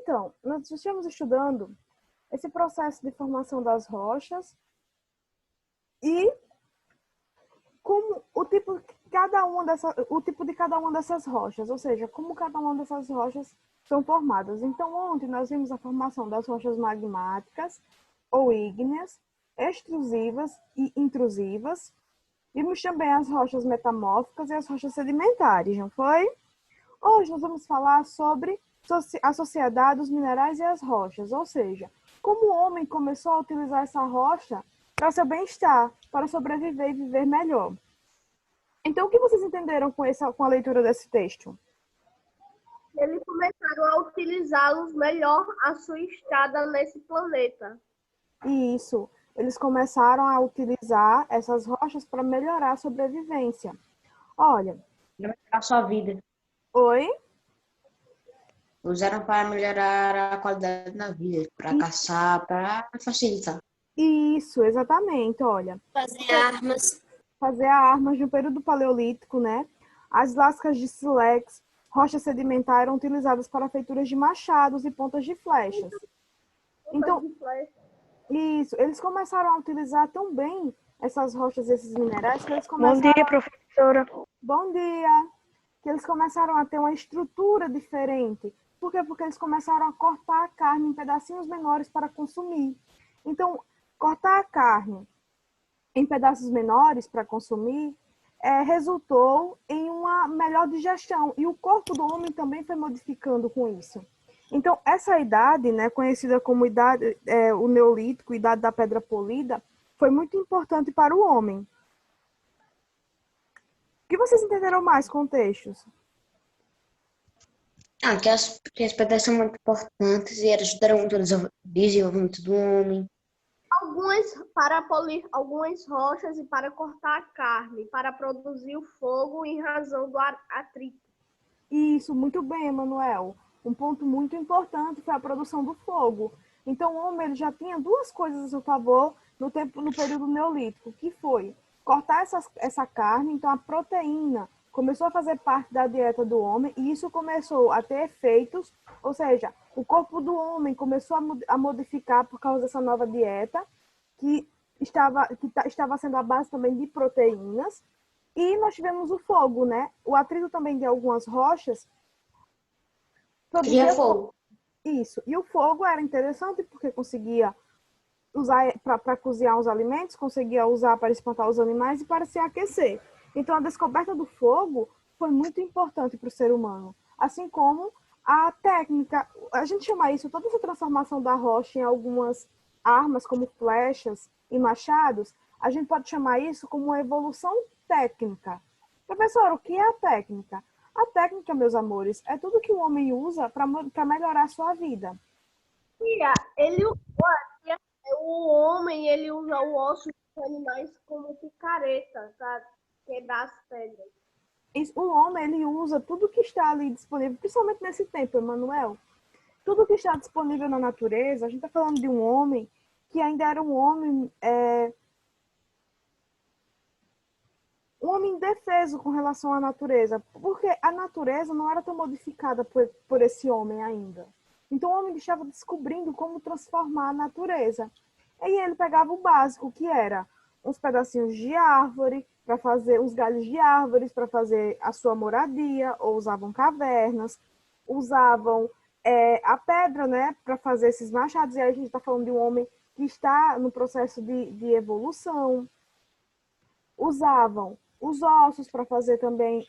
Então, nós estamos estudando esse processo de formação das rochas e como o tipo de cada uma dessas rochas, ou seja, como cada uma dessas rochas são formadas. Então, ontem nós vimos a formação das rochas magmáticas ou ígneas, extrusivas e intrusivas. Vimos também as rochas metamórficas e as rochas sedimentares, não foi? Hoje nós vamos falar sobre a sociedade, os minerais e as rochas, ou seja, como o homem começou a utilizar essa rocha para seu bem-estar, para sobreviver e viver melhor. Então, o que vocês entenderam com a leitura desse texto? Eles começaram a utilizá-los melhor a sua estada nesse planeta. Isso, eles começaram a utilizar essas rochas para melhorar a sobrevivência. Olha. A sua vida. Oi? Usaram para melhorar a qualidade da vida, para caçar, para facilitar. Isso, exatamente, olha. Fazer armas. Fazer armas no período paleolítico, né? As lascas de sílex, rochas sedimentares eram utilizadas para feituras de machados e pontas de flechas. Então, isso, eles começaram a utilizar tão bem essas rochas, esses minerais, que eles começaram... Bom dia, professora. Bom dia! Que eles começaram a ter uma estrutura diferente. Por quê? Porque eles começaram a cortar a carne em pedacinhos menores para consumir. Então, cortar a carne em pedaços menores para consumir resultou em uma melhor digestão. E o corpo do homem também foi modificando com isso. Então, essa idade, né, conhecida como o Neolítico, idade da pedra polida, foi muito importante para o homem. O que vocês entenderam mais com textos? Que as pedras são muito importantes e elas ajudaram muito no desenvolvimento do homem. Algumas para polir algumas rochas e para cortar a carne, para produzir o fogo em razão do atrito. Isso, muito bem, Emanuel. Um ponto muito importante foi a produção do fogo. Então, o homem ele já tinha duas coisas a seu favor no período neolítico, que foi cortar essa carne, então a proteína começou a fazer parte da dieta do homem e isso começou a ter efeitos, ou seja, o corpo do homem começou a modificar por causa dessa nova dieta, que estava sendo a base também de proteínas, e nós tivemos o fogo, né? O atrito também de algumas rochas produzia fogo. Isso. E o fogo era interessante porque conseguia usar para cozinhar os alimentos, conseguia usar para espantar os animais e para se aquecer. Então, a descoberta do fogo foi muito importante para o ser humano. Assim como a técnica, a gente chama isso, toda essa transformação da rocha em algumas armas, como flechas e machados, a gente pode chamar isso como uma evolução técnica. Professor, o que é a técnica? A técnica, meus amores, é tudo que o homem usa para melhorar a sua vida. O homem ele usa o osso dos animais como picareta para quebrar as pedras. O homem ele usa tudo que está ali disponível, principalmente nesse tempo, Emanuel. Tudo que está disponível na natureza, a gente está falando de um homem que ainda era um homem indefeso com relação à natureza, porque a natureza não era tão modificada por esse homem ainda. Então o homem estava descobrindo como transformar a natureza. E ele pegava o básico, que era uns pedacinhos de árvore, para fazer uns galhos de árvores, para fazer a sua moradia, ou usavam cavernas, usavam a pedra, né, para fazer esses machados. E aí a gente está falando de um homem que está no processo de evolução. Usavam os ossos para fazer também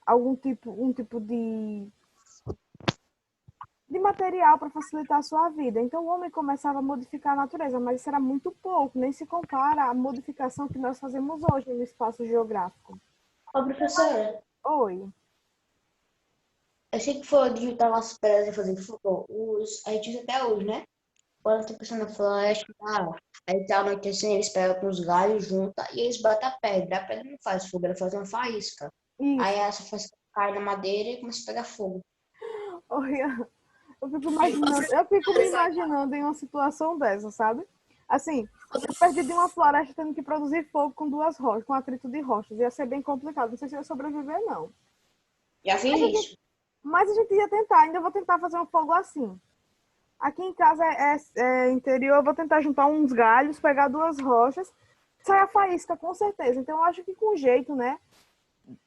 um tipo de material para facilitar a sua vida. Então, o homem começava a modificar a natureza, mas isso era muito pouco, nem se compara à modificação que nós fazemos hoje no espaço geográfico. Ô, professora. Oi. Eu sei que foi de juntar umas pedras e fazer fogo. A gente usa até hoje, né? Quando tem pessoa na floresta, aí tá anoitecendo, eles pegam com os galhos, juntam e eles batem a pedra. A pedra não faz fogo, ela faz uma faísca. Isso. Aí essa faísca cai na madeira e começa a pegar fogo. Olha, eu fico me imaginando em uma situação dessa, sabe? Assim, eu perdi de uma floresta tendo que produzir fogo com duas rochas, com atrito de rochas. Ia ser bem complicado. Não sei se eu ia sobreviver, não. Já fiz isso. Mas a gente ia tentar. Ainda vou tentar fazer um fogo assim. Aqui em casa é interior, eu vou tentar juntar uns galhos, pegar duas rochas, sai a faísca, com certeza. Então, eu acho que com jeito, né,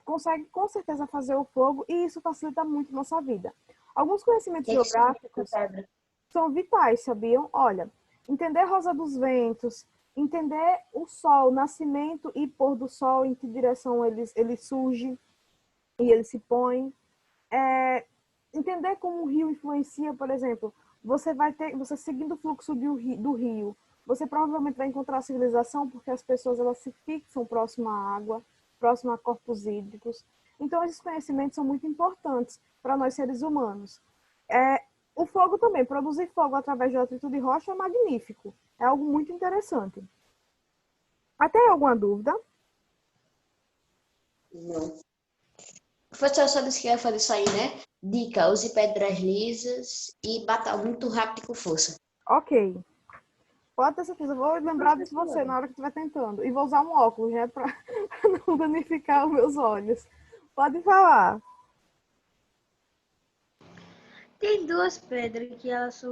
consegue com certeza fazer o fogo e isso facilita muito nossa vida. Alguns conhecimentos Tem que ser muita geográficos pedra. são vitais, sabiam? Olha, entender a rosa dos ventos, entender o sol, nascimento e pôr do sol, em que direção ele surge e ele se põe. Entender como o rio influencia, por exemplo, você seguindo o fluxo do rio, você provavelmente vai encontrar a civilização porque as pessoas elas se fixam próximo à água, próximo a corpos hídricos. Então, esses conhecimentos são muito importantes para nós seres humanos. O fogo também, produzir fogo através de atrito de rocha é magnífico. É algo muito interessante. Até alguma dúvida? Não. O professor só disse que ia fazer isso aí, né? Dica, use pedras lisas e bata muito rápido e com força. Ok. Pode ter certeza. Eu vou lembrar de você na hora que estiver tentando. E vou usar um óculos, né? Para não danificar os meus olhos. Pode falar. Tem duas pedras que elas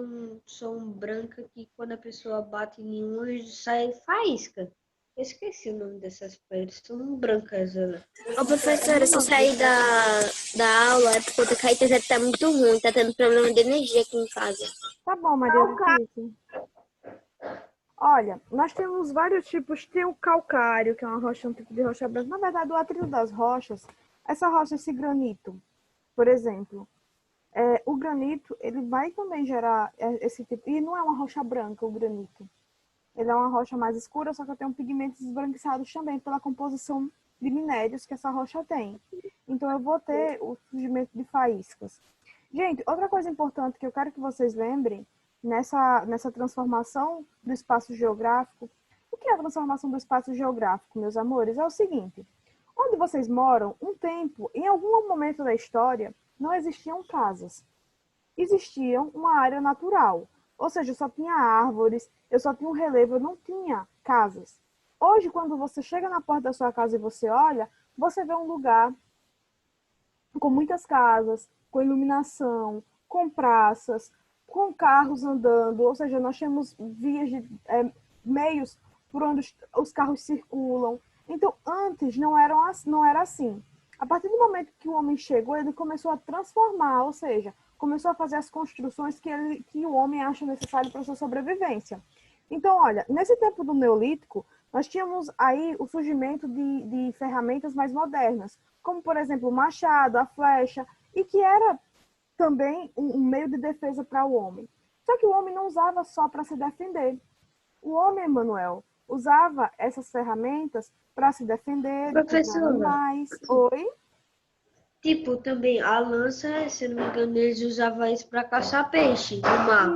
são brancas que quando a pessoa bate em uma sai faísca. Eu esqueci o nome dessas pedras, são brancas elas. Ô, professora, se eu sair da aula é por conta que a internet tá muito ruim, tá tendo problema de energia aqui em casa. Tá bom, Maria Letícia. Olha, nós temos vários tipos. Tem o calcário, que é uma rocha, um tipo de rocha branca. Na verdade, o atrito das rochas, essa rocha, esse granito, por exemplo, o granito, ele vai também gerar esse tipo. E não é uma rocha branca, o granito. Ele é uma rocha mais escura, só que tem um pigmentos esbranquiçados também pela composição de minérios que essa rocha tem. Então, eu vou ter o surgimento de faíscas. Gente, outra coisa importante que eu quero que vocês lembrem nessa transformação do espaço geográfico. O que é a transformação do espaço geográfico, meus amores? É o seguinte: onde vocês moram, um tempo, em algum momento da história, não existiam casas. Existia uma área natural. Ou seja, só tinha árvores, eu só tinha um relevo, eu não tinha casas. Hoje, quando você chega na porta da sua casa e você olha, você vê um lugar com muitas casas, com iluminação, com praças, com carros andando, ou seja, nós temos meios por onde os carros circulam. Então, antes não era assim. A partir do momento que o homem chegou, ele começou a transformar, ou seja, começou a fazer as construções que o homem acha necessário para a sua sobrevivência. Então, olha, nesse tempo do Neolítico, nós tínhamos aí o surgimento de ferramentas mais modernas, como, por exemplo, o machado, a flecha, e que era também um meio de defesa para o homem. Só que o homem não usava só para se defender. O homem, Emanuel, usava essas ferramentas para se defender de animais. Oi? Tipo, também a lança, se não me engano, eles usavam isso para caçar peixe no mar.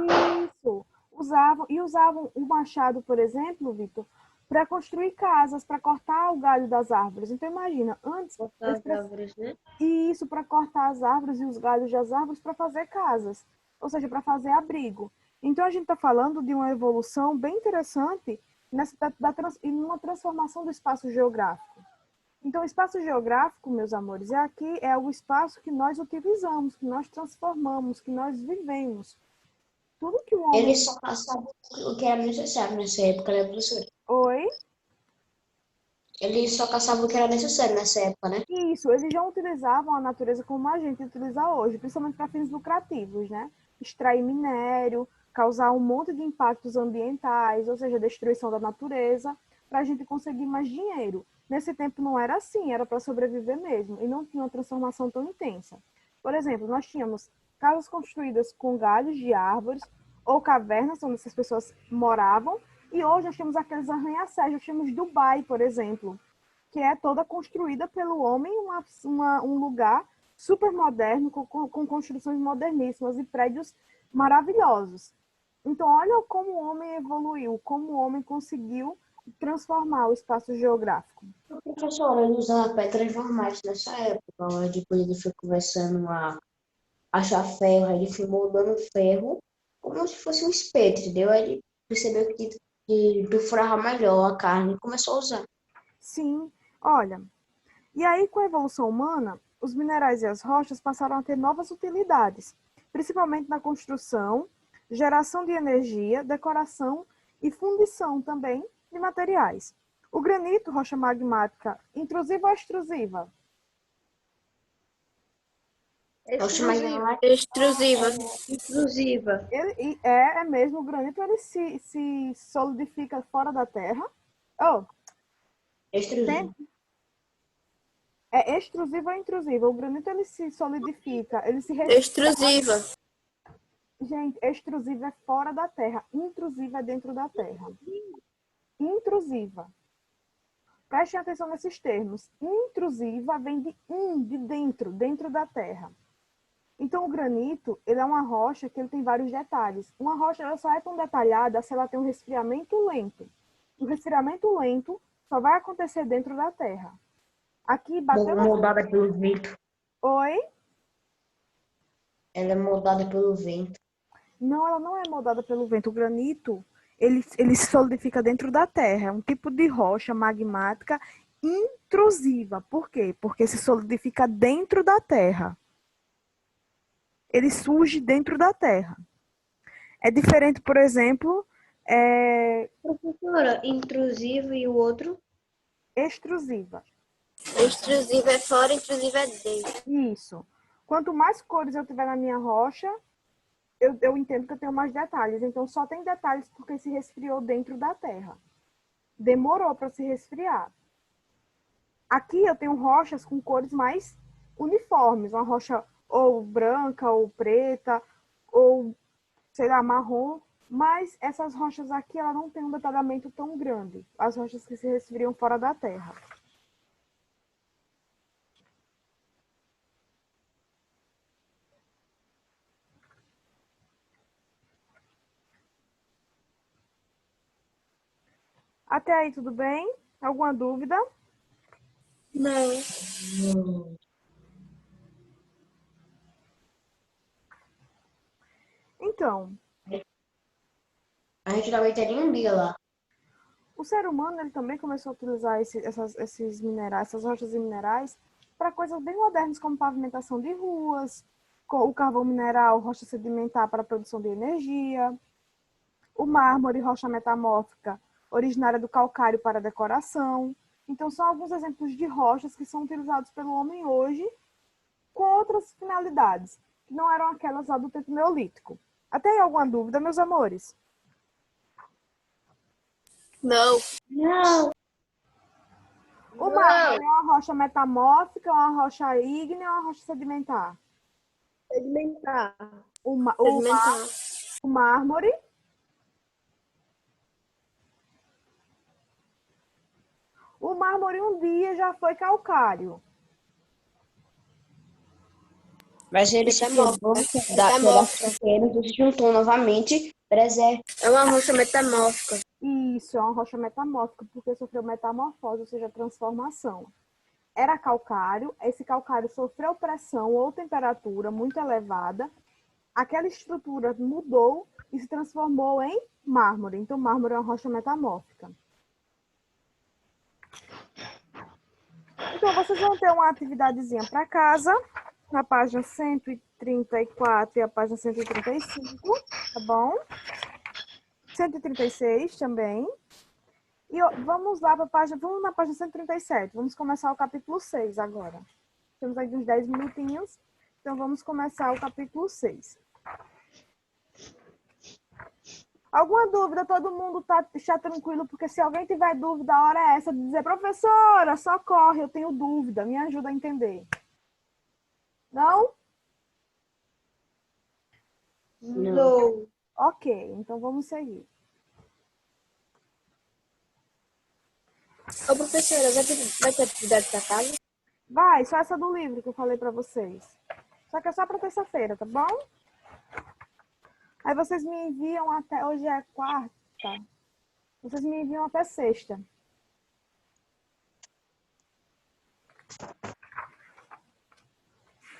Isso. Usavam o machado, por exemplo, Vitor, para construir casas, para cortar o galho das árvores. Então, imagina, antes... Cortar as árvores, né? Isso, para cortar as árvores e os galhos das árvores para fazer casas, ou seja, para fazer abrigo. Então, a gente está falando de uma evolução bem interessante e numa transformação do espaço geográfico. Então, o espaço geográfico, meus amores, é o espaço que nós utilizamos, que nós transformamos, que nós vivemos. Tudo que o homem... Ele só passava o que era necessário nessa época, né, professora? Oi? Ele só caçava o que era necessário nessa época, né? Isso, eles já utilizavam a natureza como a gente utiliza hoje, principalmente para fins lucrativos, né? Extrair minério, causar um monte de impactos ambientais, ou seja, destruição da natureza, para a gente conseguir mais dinheiro. Nesse tempo não era assim, era para sobreviver mesmo, e não tinha uma transformação tão intensa. Por exemplo, nós tínhamos casas construídas com galhos de árvores ou cavernas onde essas pessoas moravam, e hoje nós temos aqueles arranha-céus, nós temos Dubai, por exemplo, que é toda construída pelo homem, um lugar super moderno, com construções moderníssimas e prédios maravilhosos. Então, olha como o homem evoluiu, como o homem conseguiu transformar o espaço geográfico. O professor, ele usava pedras normais nessa época. Depois ele foi começando a achar ferro, aí ele foi moldando ferro como se fosse um espeto, entendeu? Aí ele percebeu que perfurava melhor a carne e começou a usar. Sim, olha. E aí, com a evolução humana, os minerais e as rochas passaram a ter novas utilidades, principalmente na construção, geração de energia, decoração e fundição também de materiais. O granito, rocha magmática, intrusiva ou extrusiva? Extrusiva. Extrusiva. Intrusiva. Ele é mesmo, o granito ele se solidifica fora da terra. Oh, Extrusivo. é extrusiva ou intrusiva? O granito ele se solidifica, ele se resfria. Extrusiva. Gente, extrusiva é fora da terra, intrusiva é dentro da terra. Intrusiva. Prestem atenção nesses termos. Intrusiva vem de dentro, dentro da terra. Então, o granito, ele é uma rocha que ele tem vários detalhes. Uma rocha ela só é tão detalhada se ela tem um resfriamento lento. O resfriamento lento só vai acontecer dentro da terra. Aqui bateu... Moldada pelo vento. Oi? Ela é moldada pelo vento. Não, ela não é moldada pelo vento. O granito, ele se solidifica dentro da terra. É um tipo de rocha magmática intrusiva. Por quê? Porque se solidifica dentro da terra. Ele surge dentro da terra. É diferente, por exemplo, Professora, intrusiva e o outro? extrusiva. Extrusiva é fora, intrusiva é dentro. Isso. Quanto mais cores eu tiver na minha rocha, eu entendo que eu tenho mais detalhes. Então, só tem detalhes porque se resfriou dentro da terra. Demorou para se resfriar. Aqui eu tenho rochas com cores mais uniformes. Uma rocha ou branca, ou preta, ou, sei lá, marrom. Mas essas rochas aqui, ela não tem um detalhamento tão grande. As rochas que se resfriam fora da terra. Até aí, tudo bem? Alguma dúvida? Não. Então, A gente também teria um dia lá. o ser humano ele também começou a utilizar esses minerais, essas rochas e minerais, para coisas bem modernas, como pavimentação de ruas, o carvão mineral, rocha sedimentar para a produção de energia, o mármore, rocha metamórfica, originária do calcário para decoração. Então, são alguns exemplos de rochas que são utilizados pelo homem hoje com outras finalidades, que não eram aquelas lá do tempo neolítico. Até aí alguma dúvida, meus amores? Não. Não. O mármore é uma rocha metamórfica, uma rocha ígnea ou uma rocha sedimentar? Sedimentar. Sedimentar. O mármore um dia já foi calcário. Mas ele se quebrou, Metamórfica. pequenos, se juntou novamente, preserva. É uma rocha metamórfica. Isso, é uma rocha metamórfica, porque sofreu metamorfose, ou seja, transformação. Era calcário, esse calcário sofreu pressão ou temperatura muito elevada, aquela estrutura mudou e se transformou em mármore. Então, mármore é uma rocha metamórfica. Então, vocês vão ter uma atividadezinha para casa, na página 134 e a página 135, tá bom? 136 também. E vamos lá para a página, vamos na página 137. Vamos começar o capítulo 6 agora. Temos aí uns 10 minutinhos, então vamos começar o capítulo 6. Alguma dúvida? Todo mundo está tranquilo? Porque se alguém tiver dúvida, a hora é essa de dizer, professora, socorre, eu tenho dúvida, me ajuda a entender. Não? Não. Ok, então vamos seguir. Ô, professora, vai ter atividade para casa? Vai, só essa do livro que eu falei para vocês. Só que é só para terça-feira, tá bom? Aí vocês me enviam até... Hoje é quarta. Vocês me enviam até sexta.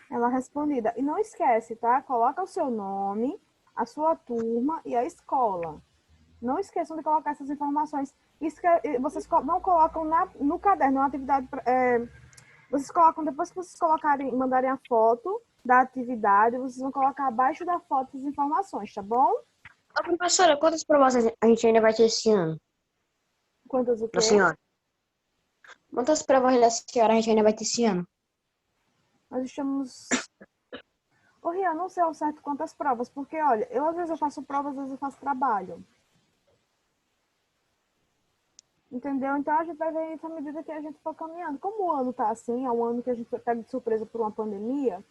Ela respondida. E não esquece, tá? Coloca o seu nome, a sua turma e a escola. Não esqueçam de colocar essas informações. Vocês não colocam no caderno, na atividade... vocês colocam, depois que vocês mandarem a foto da atividade, vocês vão colocar abaixo da foto as informações, tá bom? Ô, professora, quantas provas a gente ainda vai ter esse ano? Quantas o Da quê? senhora? Quantas provas da senhora a gente ainda vai ter esse ano? Nós estamos... Ô, Rian, não sei ao certo quantas provas, porque, olha, às vezes eu faço prova, às vezes eu faço trabalho. Entendeu? Então a gente vai ver isso à medida que a gente for caminhando. Como o ano tá assim, é um ano que a gente foi pego de surpresa por uma pandemia,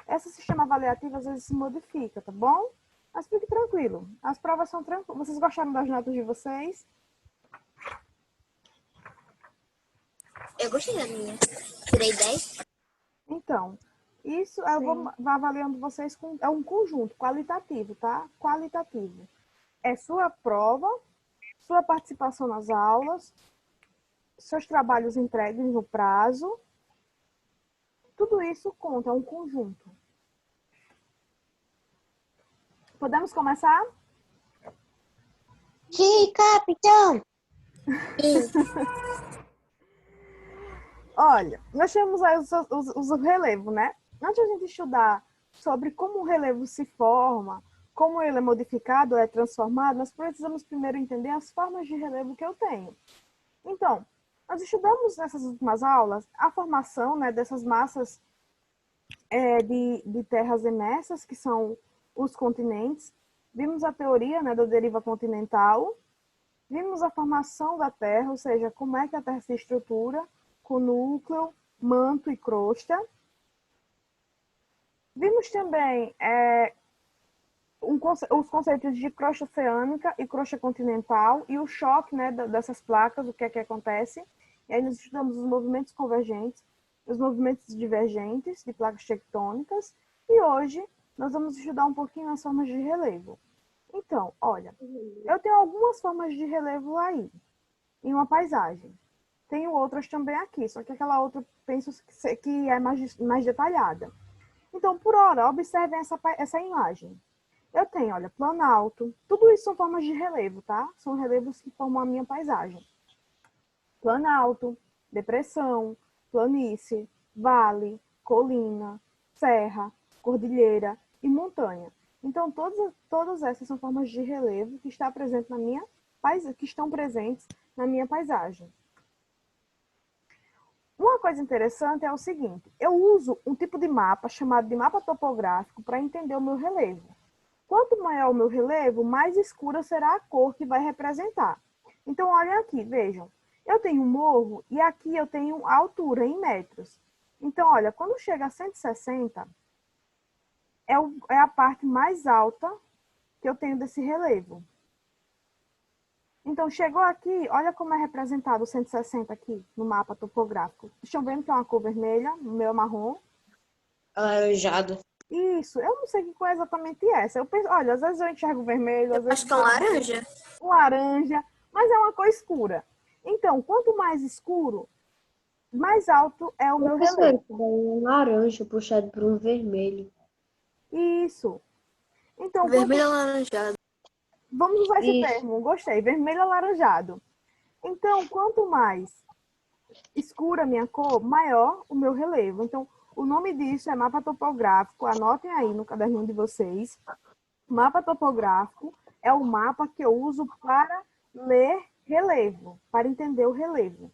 esse sistema avaliativo às vezes se modifica, tá bom? Mas fique tranquilo. As provas são tranquilas. Vocês gostaram das notas de vocês? Eu gostei da minha. Tirei 10. Então, isso eu vou avaliando vocês com é um conjunto qualitativo, tá? Qualitativo. É sua prova, sua participação nas aulas, seus trabalhos entregues no prazo. Tudo isso conta, é um conjunto. Podemos começar? Sim, capitão! Olha, nós temos aí os relevos, né? Antes de a gente estudar sobre como o relevo se forma, como ele é modificado, é transformado, nós precisamos primeiro entender as formas de relevo que eu tenho. Então, nós estudamos nessas últimas aulas a formação, né, dessas massas de terras emersas, que são os continentes. Vimos a teoria, né, da deriva continental. Vimos a formação da Terra, ou seja, como é que a Terra se estrutura, com núcleo, manto e crosta. Vimos também os conceitos de crosta oceânica e crosta continental e o choque, né, dessas placas, o que é que acontece. E aí nós estudamos os movimentos convergentes, os movimentos divergentes de placas tectônicas e hoje nós vamos estudar um pouquinho as formas de relevo. Então, olha, eu tenho algumas formas de relevo aí, em uma paisagem. Tenho outras também aqui, só que aquela outra penso que é mais detalhada. Então, por hora, observem essa imagem. Eu tenho, olha, planalto. Tudo isso são formas de relevo, tá? São relevos que formam a minha paisagem. Planalto, depressão, planície, vale, colina, serra, cordilheira e montanha. Então, todas essas são formas de relevo que estão presentes na minha paisagem. Uma coisa interessante é o seguinte, eu uso um tipo de mapa chamado de mapa topográfico para entender o meu relevo. Quanto maior o meu relevo, mais escura será a cor que vai representar. Então, olhem aqui, vejam. Eu tenho um morro e aqui eu tenho a altura em metros. Então, olha, quando chega a 160, é a parte mais alta que eu tenho desse relevo. Então, chegou aqui, olha como é representado o 160 aqui no mapa topográfico. Estão vendo que é uma cor vermelha, o meu é marrom? Alaranjado. Isso, eu não sei que cor é exatamente essa. Eu penso, olha, às vezes eu enxergo vermelho, às vezes Acho que é um laranja. um laranja, mas é uma cor escura. Então, quanto mais escuro, mais alto é o meu Professor, relevo. isso daí é um laranja puxado por um vermelho. Isso. Então, Vermelho alaranjado. vamos usar esse Isso. termo, gostei, vermelho alaranjado. Então, quanto mais escura a minha cor, maior o meu relevo. Então, o nome disso é mapa topográfico. Anotem aí no caderninho de vocês. Mapa topográfico é o mapa que eu uso para ler relevo, para entender o relevo.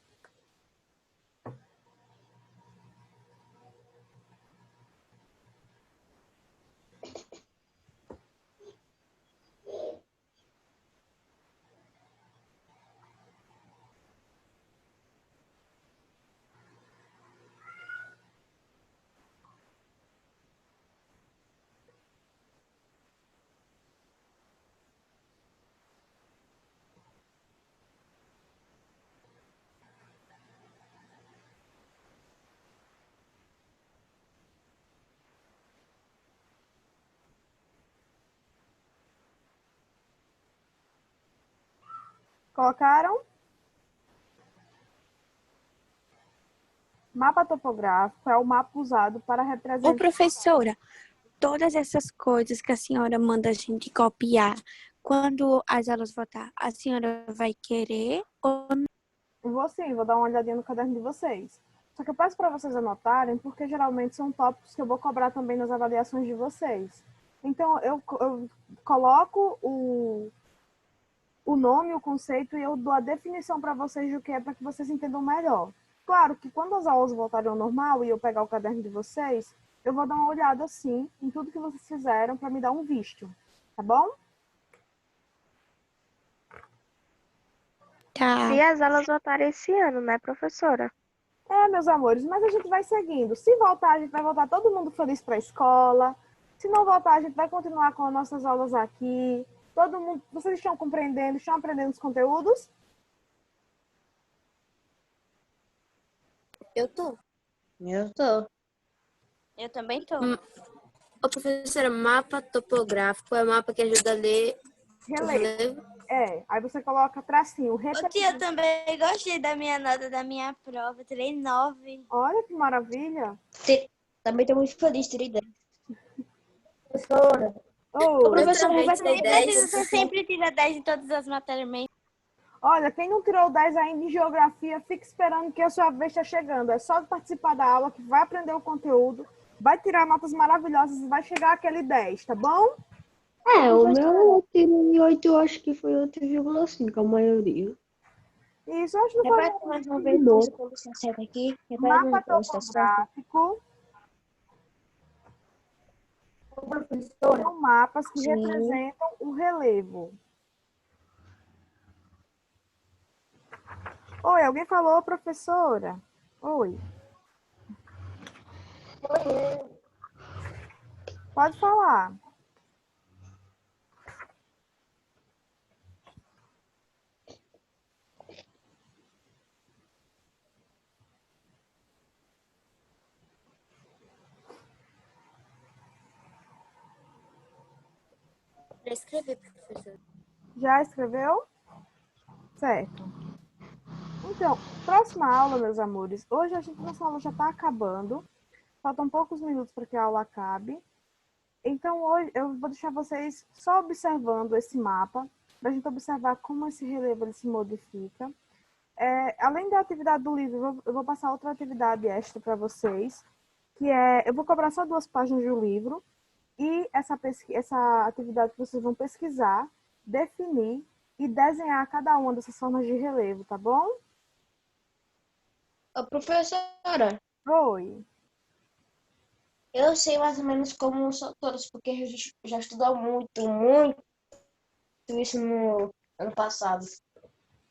Colocaram? Mapa topográfico é o mapa usado para Ô, representar... professora, todas essas coisas que a senhora manda a gente copiar, quando as aulas voltar, a senhora vai querer ou Vou sim, vou dar uma olhadinha no caderno de vocês. Só que eu peço para vocês anotarem, porque geralmente são tópicos que eu vou cobrar também nas avaliações de vocês. Então, eu coloco o nome, o conceito, e eu dou a definição para vocês do que é, para que vocês entendam melhor. Claro que quando as aulas voltarem ao normal e eu pegar o caderno de vocês, eu vou dar uma olhada, assim, em tudo que vocês fizeram para me dar um visto, tá bom? Tá. Se as aulas voltarem esse ano, né, professora? Meus amores, mas a gente vai seguindo. Se voltar, a gente vai voltar todo mundo feliz para a escola. Se não voltar, a gente vai continuar com as nossas aulas aqui. Todo mundo, vocês estão compreendendo, estão aprendendo os conteúdos? Eu tô. Eu tô. Eu também tô. Ô, professora, mapa topográfico é o mapa que ajuda a ler o Relevo. relevo? Aí você coloca tracinho, Ô, tia, eu repetido. também gostei da minha nota da minha prova. Tirei 9. Olha que maravilha. Também tô muito feliz, tirei 10. Professora. Oh, Professora, também vai tirei ter 10. Você sempre tira 10 em todas as matérias mesmo. olha, quem não tirou 10 ainda em geografia, fica esperando que a sua vez está chegando. É só participar da aula que vai aprender o conteúdo, vai tirar notas maravilhosas e vai chegar aquele 10, tá bom? O meu eu tirei 8, eu acho que foi 8,5 a maioria. Isso, eu acho que não foi Repete mais uma vez a posição certa aqui. Repete mais mapa uma vez, tá certo? topográfico. Professora. São mapas que Sim. representam o relevo. Oi, alguém falou, professora? Oi. Pode falar. Pra escrever, professora. Já escreveu? Certo. Então, próxima aula, meus amores. Hoje nossa aula já está acabando. Faltam poucos minutos para que a aula acabe. Então, hoje eu vou deixar vocês só observando esse mapa, para a gente observar como esse relevo ele se modifica. Além da atividade do livro, eu vou passar outra atividade extra para vocês, que eu vou cobrar só 2 páginas do livro, e essa atividade que vocês vão pesquisar, definir e desenhar cada uma dessas formas de relevo, tá bom? Ô, professora, Oi. eu sei mais ou menos como são todos, porque a gente já estudou muito isso no ano passado.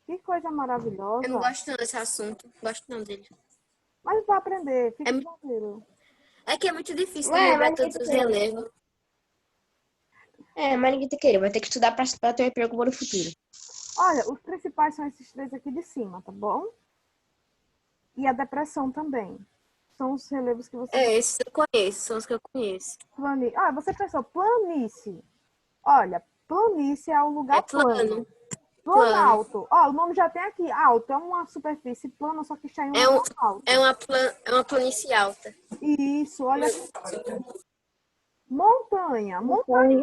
Que coisa maravilhosa. Eu não gosto não desse assunto. Não gosto não dele. Mas vai aprender, fica É- tranquilo. É que é muito difícil Ué, lembrar mas todos os ninguém tá relevos. Mas ninguém tá querendo. Vai ter que estudar pra ter um emprego bom no futuro. Olha, os principais são esses 3 aqui de cima, tá bom? E a depressão também. São os relevos que você... Esses eu conheço, são os que eu conheço. você pensou planície. Olha, planície é um lugar É plano. Planalto. O nome já tem aqui. Alto é uma superfície plana, só que está em um lugar alto. É uma planície alta. Isso, olha. Montanha. Montanha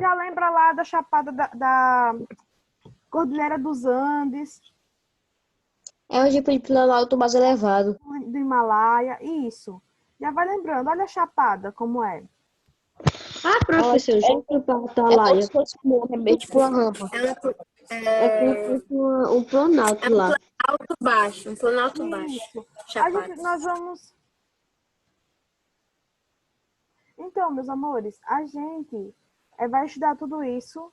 já lembra lá da Chapada da Cordilheira dos Andes, É um tipo de plano alto mais elevado. do Himalaia. Isso. Já vai lembrando. Olha a Chapada, como é. Professor, já fui para a Atalaia. É meio tipo uma rampa. É como se fosse um planalto lá. Alto baixo, um plano alto baixo. Isso. Chapada. Nós vamos... Então, meus amores, a gente vai estudar tudo isso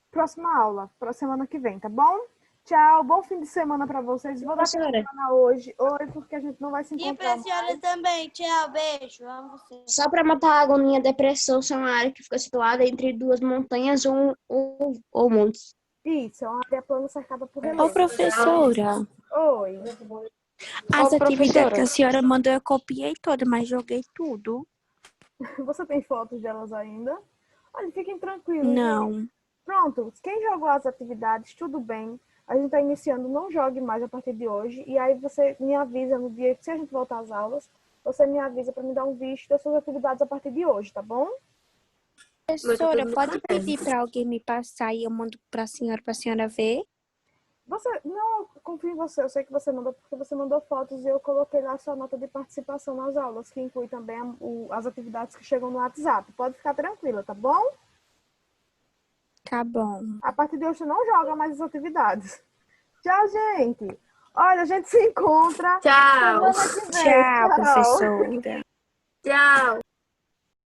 próxima aula, para semana que vem, tá bom? Tchau, bom fim de semana para vocês. Vou dar para hoje, porque a gente não vai se E encontrar pra senhora também. Tchau, beijo. Amo você. Só para matar a agonia, depressão são uma área que fica situada entre 2 montanhas ou montes. Isso, é uma área plana cercada por É Ô, relevos. professora. Oi. As Ô, atividades professora. que a senhora mandou, eu copiei todas, mas joguei tudo. Você tem fotos delas ainda? Olha, fiquem tranquilos. Não. Pronto, quem jogou as atividades, tudo bem. A gente está iniciando, não jogue mais a partir de hoje. E aí você me avisa no dia, se a gente voltar às aulas, você me avisa para me dar um visto das suas atividades a partir de hoje, tá bom? Professora, pode pedir para alguém me passar e eu mando para a senhora ver? Não, confio em você. Eu sei que você mandou porque você mandou fotos e eu coloquei lá a sua nota de participação nas aulas, que inclui também as atividades que chegam no WhatsApp. Pode ficar tranquila, tá bom? Tá bom. A partir de hoje você não joga mais as atividades. Tchau, gente. Olha, a gente se encontra Tchau. semana que vem. Tchau, professora. Tchau.